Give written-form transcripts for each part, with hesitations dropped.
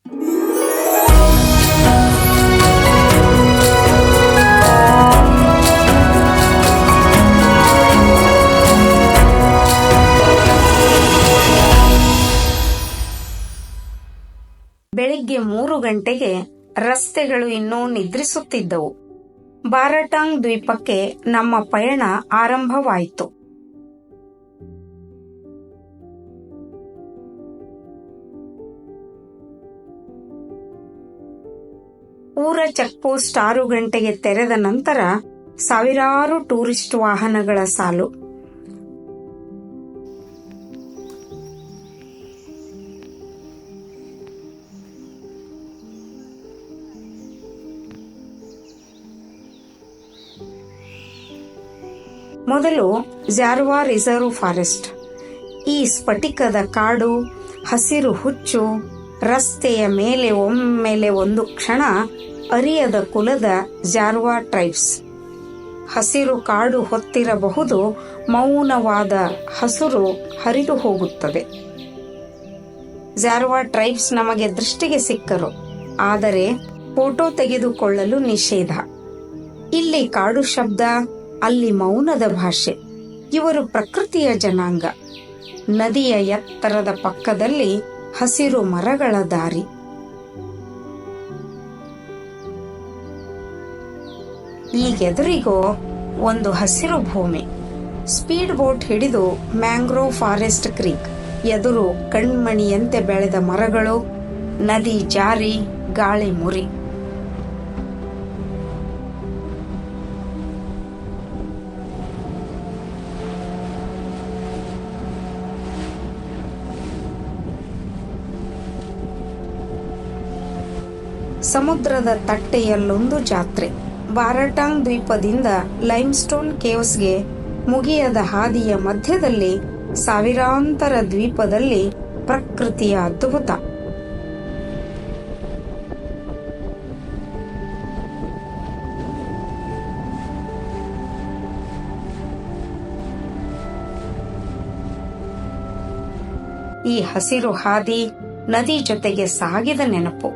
ಬೆಳಿಗ್ಗೆ 3 ಗಂಟೆಗೆ ರಸ್ತೆಗಳು ಇನ್ನೂ ನಿದ್ರಿಸುತ್ತಿದ್ದವು. ಬಾರಾಟಾಂಗ್ ದ್ವೀಪಕ್ಕೆ ನಮ್ಮ ಪಯಣ ಆರಂಭವಾಯಿತು. ಊರ ಚೆಕ್ಪೋಸ್ಟ್ 6 ಗಂಟೆಗೆ ತೆರೆದ ನಂತರ ಸಾವಿರಾರು ಟೂರಿಸ್ಟ್ ವಾಹನಗಳ ಸಾಲು. ಮೊದಲು ಜಾರ್ವಾ ರಿಸರ್ವ್ ಫಾರೆಸ್ಟ್. ಈ ಸ್ಫಟಿಕದ ಕಾಡು, ಹಸಿರು ಹುಚ್ಚು, ರಸ್ತೆಯ ಮೇಲೆ ಒಮ್ಮೆಲೆ ಒಂದು ಕ್ಷಣ ಅರಿಯದ ಕುಲದ ಜಾರ್ವಾ ಟ್ರೈಬ್ಸ್. ಹಸಿರು ಕಾಡು ಹೊತ್ತಿರಬಹುದು, ಮೌನವಾದ ಹಸುರು ಹರಿದು ಹೋಗುತ್ತದೆ. ಜಾರ್ವಾ ಟ್ರೈಬ್ಸ್ ನಮಗೆ ದೃಷ್ಟಿಗೆ ಸಿಕ್ಕರು, ಆದರೆ ಫೋಟೋ ತೆಗೆದುಕೊಳ್ಳಲು ನಿಷೇಧ. ಇಲ್ಲಿ ಕಾಡು ಶಬ್ದ, ಅಲ್ಲಿ ಮೌನದ ಭಾಷೆ. ಇವರು ಪ್ರಕೃತಿಯ ಜನಾಂಗ. ನದಿಯ ಎತ್ತರದ ಪಕ್ಕದಲ್ಲಿ ಹಸಿರು ಮರಗಳ ದಾರಿ. ಈಗೆದುರಿಗೋ ಒಂದು ಹಸಿರು ಭೂಮಿ. ಸ್ಪೀಡ್ ಬೋಟ್ ಹಿಡಿದು ಮ್ಯಾಂಗ್ರೋವ್ ಫಾರೆಸ್ಟ್ ಕ್ರೀಕ್. ಎದುರು ಕಣ್ಮಣಿಯಂತೆ ಬೆಳೆದ ಮರಗಳು, ನದಿ ಜಾರಿ, ಗಾಳಿ ಮುರಿ. ಸಮುದ್ರದ ತಟ್ಟೆಯಲ್ಲೊಂದು ಜಾತ್ರೆ. ಬಾರಾಟಾಂಗ್ ದ್ವೀಪದಿಂದ ಲೈಮ್ಸ್ಟೋನ್ ಕೇವ್ಸ್ಗೆ ಮುಗಿಯದ ಹಾದಿಯ ಮಧ್ಯದಲ್ಲಿ ಸಾವಿರಾಂತರ ದ್ವೀಪದಲ್ಲಿ ಪ್ರಕೃತಿಯ ಅದ್ಭುತ. ಈ ಹಸಿರು ಹಾದಿ ನದಿ ಜೊತೆಗೆ ಸಾಗಿದ ನೆನಪು.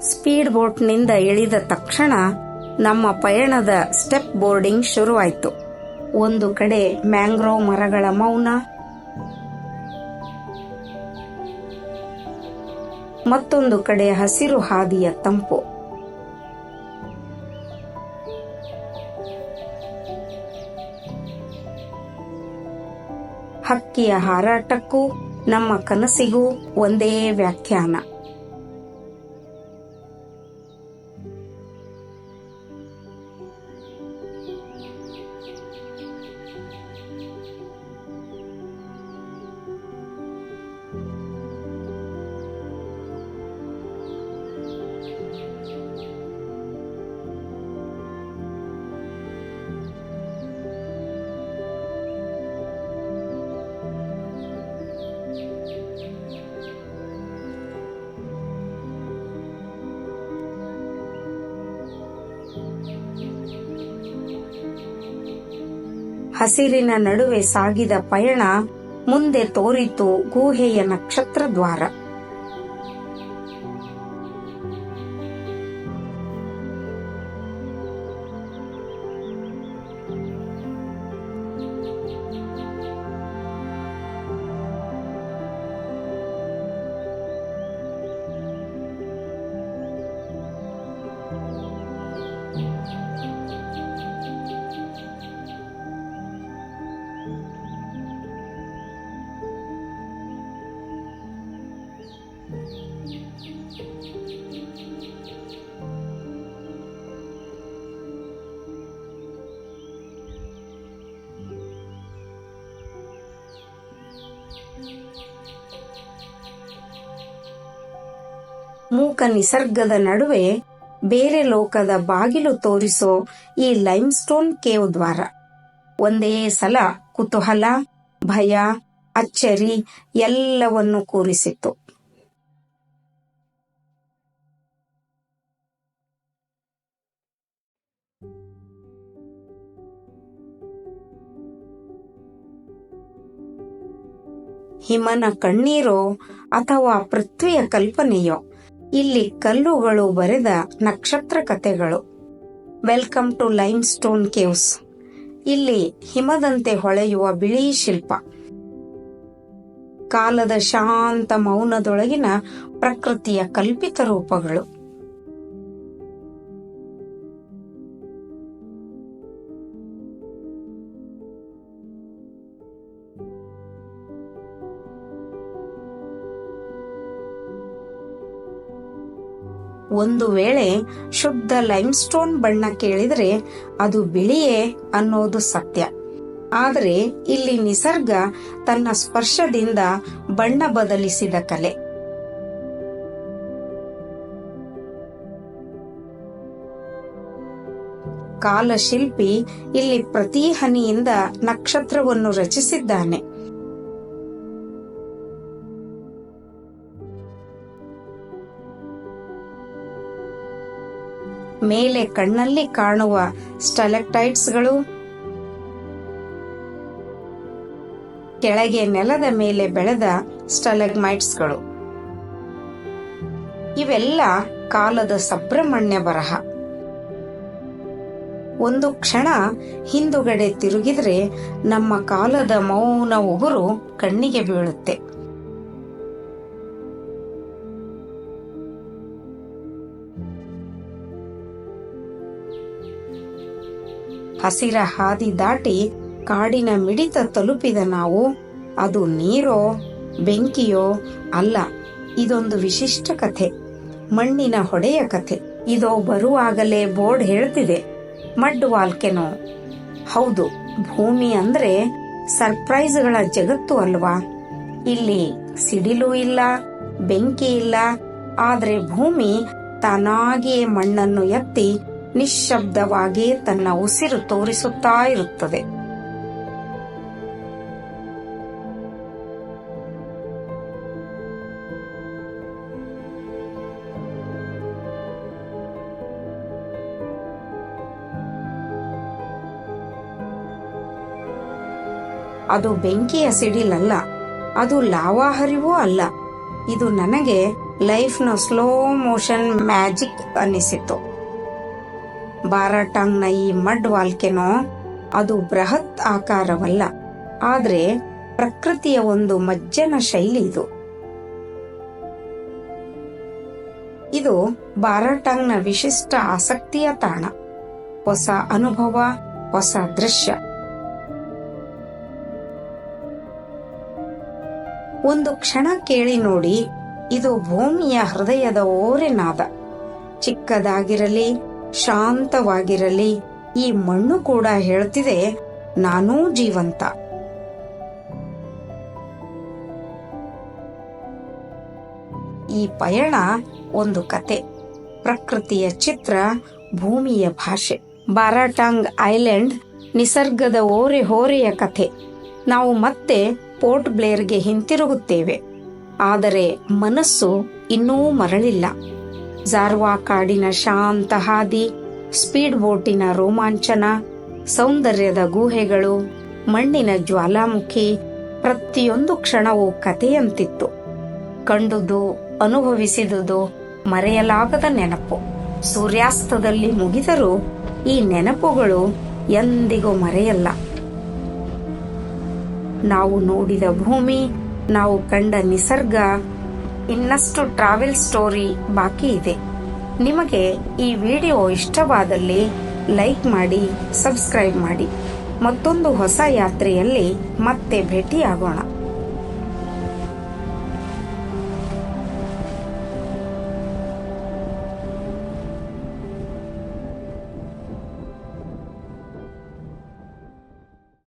ಸ್ಪೀಡ್ ಬೋಟ್ನಿಂದ ಇಳಿದ ತಕ್ಷಣ ನಮ್ಮ ಪಯಣದ ಸ್ಟೆಪ್ ಬೋರ್ಡಿಂಗ್ ಶುರುವಾಯಿತು. ಒಂದು ಕಡೆ ಮ್ಯಾಂಗ್ರೋವ್ ಮರಗಳ ಮೌನ, ಮತ್ತೊಂದು ಕಡೆ ಹಸಿರು ಹಾದಿಯ ತಂಪು. ಹಕ್ಕಿಯ ಹಾರಾಟಕ್ಕೂ ನಮ್ಮ ಕನಸಿಗೂ ಒಂದೇ ವ್ಯಾಖ್ಯಾನ. ಹಸಿರಿನ ನಡುವೆ ಸಾಗಿದ ಪಯಣ ಮುಂದೆ ತೋರಿತು ಗುಹೆಯ ನಕ್ಷತ್ರ ದ್ವಾರ. ಇಹಲೋಕ ನಿಸರ್ಗದ ನಡುವೆ ಬೇರೆ ಲೋಕದ ಬಾಗಿಲು ತೋರಿಸೋ ಈ ಲೈಮ್ಸ್ಟೋನ್ ಕೇವ್ ದ್ವಾರ ಒಂದೇ ಸಲ ಕುತೂಹಲ, ಭಯ, ಅಚ್ಚರಿ ಎಲ್ಲವನ್ನು ಕೂರಿಸಿತ್ತು. ಹಿಮನ ಕಣ್ಣೀರೋ ಅಥವಾ ಪೃಥ್ವಿಯ ಕಲ್ಪನೆಯೋ, ಇಲ್ಲಿ ಕಲ್ಲುಗಳು ಬರೆದ ನಕ್ಷತ್ರ ಕಥೆಗಳು. Welcome to limestone caves. ಇಲ್ಲಿ ಹಿಮದಂತೆ ಹೊಳೆಯುವ ಬಿಳಿ ಶಿಲ್ಪ, ಕಾಲದ ಶಾಂತ ಮೌನದೊಳಗಿನ ಪ್ರಕೃತಿಯ ಕಲ್ಪಿತ ರೂಪಗಳು. ಒಂದು ವೇಳೆ ಶುದ್ಧ ಲೈಮ್ಸ್ಟೋನ್ ಬಣ್ಣ ಕೇಳಿದರೆ ಅದು ಬಿಳಿಯೇ ಅನ್ನೋದು ಸತ್ಯ. ಆದರೆ ಇಲ್ಲಿ ನಿಸರ್ಗ ತನ್ನ ಸ್ಪರ್ಶದಿಂದ ಬಣ್ಣ ಬದಲಿಸಿದ ಕಲೆ. ಕಾಲಶಿಲ್ಪಿ ಇಲ್ಲಿ ಪ್ರತಿ ಹನಿಯಿಂದ ನಕ್ಷತ್ರವನ್ನು ರಚಿಸಿದ್ದಾನೆ. ಮೇಲೆ ಕಣ್ಣಲ್ಲಿ ಕಾಣುವ ಸ್ಟೆಲಕ್ಟೈಟ್ಸ್ಗಳು, ಕೆಳಗೆ ನೆಲದ ಮೇಲೆ ಬೆಳೆದ ಸ್ಟೆಲಗ್ಮೈಟ್ಸ್ಗಳು, ಇವೆಲ್ಲ ಕಾಲದ ಸುಬ್ರಹ್ಮಣ್ಯ ಬರಹ. ಒಂದು ಕ್ಷಣ ಹಿಂದುಗಡೆ ತಿರುಗಿದ್ರೆ ನಮ್ಮ ಕಾಲದ ಮೌನ ಉಗುರು ಕಣ್ಣಿಗೆ ಬೀಳುತ್ತೆ. ಹಸಿರ ಹಾದಿ ದಾಟಿ ಕಾಡಿನ ಮಿಡಿತ ತಲುಪಿದ ನಾವು, ಅದು ನೀರೋ ಬೆಂಕಿಯೋ ಅಲ್ಲ, ಇದೊಂದು ವಿಶಿಷ್ಟ ಕಥೆ, ಮಣ್ಣಿನ ಹೊಡೆಯ ಕಥೆ. ಇದೋ ಬರುವಾಗಲೇ ಬೋರ್ಡ್ ಹೇಳ್ತಿದೆ, ಮಡ್ ವಾಲ್ಕೆನೋ. ಹೌದು, ಭೂಮಿ ಅಂದ್ರೆ ಸರ್ಪ್ರೈಸ್ಗಳ ಜಗತ್ತು ಅಲ್ವಾ. ಇಲ್ಲಿ ಸಿಡಿಲು ಇಲ್ಲ, ಬೆಂಕಿ ಇಲ್ಲ, ಆದ್ರೆ ಭೂಮಿ ತಾನಾಗಿಯೇ ಮಣ್ಣನ್ನು ಎತ್ತಿ ನಿಶ್ಶಬ್ದವಾಗಿ ತನ್ನ ಉಸಿರು ತೋರಿಸುತ್ತಾ ಇರುತ್ತದೆ. ಅದು ಬೆಂಕಿಯ ಸಿಡಿಲಲ್ಲ, ಅದು ಲಾವಾ ಹರಿವೂ ಅಲ್ಲ. ಇದು ನನಗೆ ಲೈಫ್ನ ಸ್ಲೋ ಮೋಷನ್ ಮ್ಯಾಜಿಕ್ ಅನ್ನಿಸಿತು. ಬಾರಾಟಾಂಗ್ನ ಈ ಮಡ್ ವಾಲ್ಕೆನೋ ಅದು ಬೃಹತ್ ಆಕಾರವಲ್ಲ, ಆದ್ರೆ ಪ್ರಕೃತಿಯ ಒಂದು ಮಜ್ಜನ ಶೈಲಿ ಇದು. ಇದು ಬಾರಾಟಾಂಗ್ನ ವಿಶಿಷ್ಟ ಆಸಕ್ತಿಯ ತಾಣ. ಹೊಸ ಅನುಭವ, ಹೊಸ ದೃಶ್ಯ. ಒಂದು ಕ್ಷಣ ಕೇಳಿ ನೋಡಿ, ಇದು ಭೂಮಿಯ ಹೃದಯದ ಓರೆನಾದ. ಚಿಕ್ಕದಾಗಿರಲಿ, ಶಾಂತವಾಗಿರಲಿ, ಈ ಮಣ್ಣು ಕೂಡ ಹೇಳ್ತಿದೆ, ನಾನೂ ಜೀವಂತ. ಈ ಪಯಣ ಒಂದು ಕತೆ, ಪ್ರಕೃತಿಯ ಚಿತ್ರ, ಭೂಮಿಯ ಭಾಷೆ. ಬಾರಾಟಾಂಗ್ ಐಲ್ಯಾಂಡ್ ನಿಸರ್ಗದ ಓರೆ ಹೋರೆಯ ಕಥೆ. ನಾವು ಮತ್ತೆ ಪೋರ್ಟ್ ಬ್ಲೇರ್ಗೆ ಹಿಂತಿರುಗುತ್ತೇವೆ, ಆದರೆ ಮನಸ್ಸು ಇನ್ನೂ ಮರಳಿಲ್ಲ. ಜಾರ್ವಾ ಕಾಡಿನ ಶಾಂತ ಹಾದಿ, ಸ್ಪೀಡ್ ಬೋಟಿನ ರೋಮಾಂಚನ, ಸೌಂದರ್ಯದ ಗುಹೆಗಳು, ಮಣ್ಣಿನ ಜ್ವಾಲಾಮುಖಿ, ಪ್ರತಿಯೊಂದು ಕ್ಷಣವೂ ಕಥೆಯಂತಿತ್ತು. ಕಂಡುದು, ಅನುಭವಿಸಿದುದು ಮರೆಯಲಾಗದ ನೆನಪು. ಸೂರ್ಯಾಸ್ತದಲ್ಲಿ ಮುಗಿದರೂ ಈ ನೆನಪುಗಳು ಎಂದಿಗೂ ಮರೆಯಲ್ಲ. ನಾವು ನೋಡಿದ ಭೂಮಿ, ನಾವು ಕಂಡ ನಿಸರ್ಗ, ಇನ್ನಷ್ಟು ಟ್ರಾವೆಲ್ ಸ್ಟೋರಿ ಬಾಕಿ ಇದೆ. ನಿಮಗೆ ಈ ವಿಡಿಯೋ ಇಷ್ಟವಾದಲ್ಲಿ ಲೈಕ್ ಮಾಡಿ, ಸಬ್ಸ್ಕ್ರೈಬ್ ಮಾಡಿ. ಮತ್ತೊಂದು ಹೊಸ ಯಾತ್ರೆಯಲ್ಲಿ ಮತ್ತೆ ಭೇಟಿಯಾಗೋಣ.